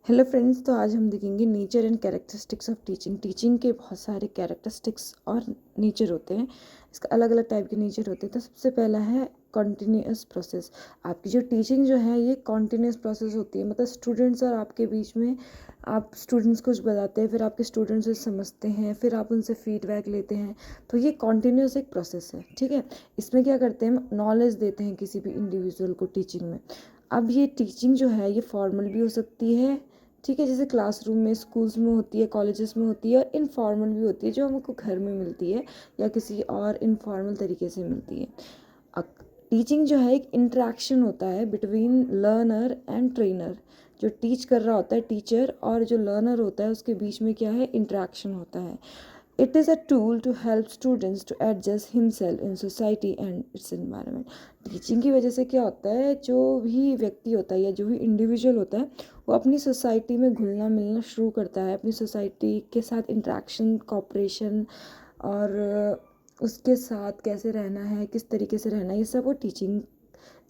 Hello friends, तो आज हम देखेंगे nature and characteristics of teaching. Teaching के बहुत सारे कैरेक्टरिस्टिक्स और नेचर होते हैं। इसका अलग अलग टाइप के नेचर होते हैं। तो सबसे पहला है कॉन्टीन्यूअस प्रोसेस। आपकी जो टीचिंग जो है ये कॉन्टीन्यूअस प्रोसेस होती है। मतलब स्टूडेंट्स और आपके बीच में आप स्टूडेंट्स कुछ बताते हैं, फिर आपके स्टूडेंट्स उसे समझते हैं, फिर आप उनसे फीडबैक लेते हैं। तो ये कॉन्टीन्यूअस एक प्रोसेस है, ठीक है। इसमें क्या करते हैं, नॉलेज देते हैं किसी भी इंडिविजुअल को टीचिंग में। अब ये टीचिंग जो है ये फॉर्मल भी हो सकती है, ठीक है, जैसे क्लासरूम में, स्कूल्स में होती है, कॉलेजेस में होती है, और इनफॉर्मल भी होती है जो हमको घर में मिलती है या किसी और इनफॉर्मल तरीके से मिलती है। अब टीचिंग जो है एक इंटरेक्शन होता है बिटवीन लर्नर एंड ट्रेनर। जो टीच कर रहा होता है टीचर और जो लर्नर होता है उसके बीच में क्या है, इंटरेक्शन होता है। It is a tool to help students to adjust himself in society and its environment. Teaching की वजह से क्या होता है, जो भी व्यक्ति होता है या जो भी इंडिविजुअल होता है वो अपनी सोसाइटी में घुलना मिलना शुरू करता है, अपनी सोसाइटी के साथ इंट्रैक्शन, कॉपरेशन और उसके साथ कैसे रहना है, किस तरीके से रहना है, ये सब वो टीचिंग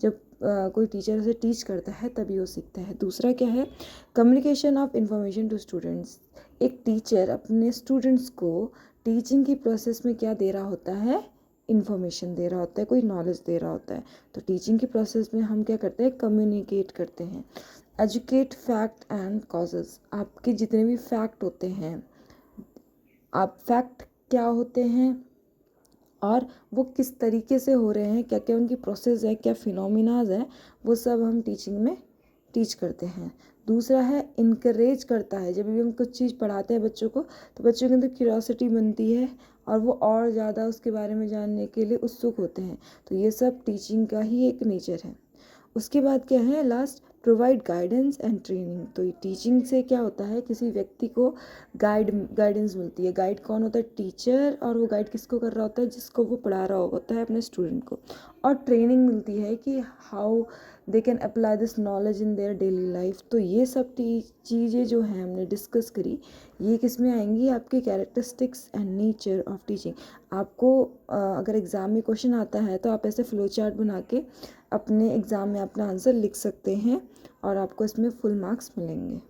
जब कोई टीचर उसे टीच करता है तभी वो सीखता है। दूसरा क्या है, communication of information to students. एक टीचर अपने स्टूडेंट्स को टीचिंग की प्रोसेस में क्या दे रहा होता है, इन्फॉर्मेशन दे रहा होता है, कोई नॉलेज दे रहा होता है। तो टीचिंग की प्रोसेस में हम क्या करते हैं, कम्युनिकेट करते हैं। Educate fact and causes. आपके जितने भी फैक्ट होते हैं, आप फैक्ट क्या होते हैं और वो किस तरीके से हो रहे हैं, क्या क्या उनकी प्रोसेस है, क्या फिनोमिनाज है, वो सब हम टीचिंग में टीच करते हैं। दूसरा है इनकरेज करता है। जब भी हम कुछ चीज़ पढ़ाते हैं बच्चों को तो बच्चों के अंदर क्यूरियोसिटी बनती है और वो और ज़्यादा उसके बारे में जानने के लिए उत्सुक होते हैं। तो ये सब टीचिंग का ही एक नेचर है। उसके बाद क्या है, last, provide guidance and training. तो टीचिंग से क्या होता है, किसी व्यक्ति को गाइडेंस मिलती है। गाइड कौन होता है, टीचर। और वो गाइड किसको कर रहा होता है, जिसको वो पढ़ा रहा होता है, अपने स्टूडेंट को। और ट्रेनिंग मिलती है कि how they can apply this knowledge in their daily life. तो ये सब चीज़ें जो हैं हमने डिस्कस करी, ये किस में आएंगी, आपके characteristics and nature of teaching. आपको अगर एग्ज़ाम में क्वेश्चन आता है तो आप ऐसे फ्लो चार्ट बना के अपने एग्ज़ाम में अपना आंसर लिख सकते हैं और आपको इसमें फुल मार्क्स मिलेंगे।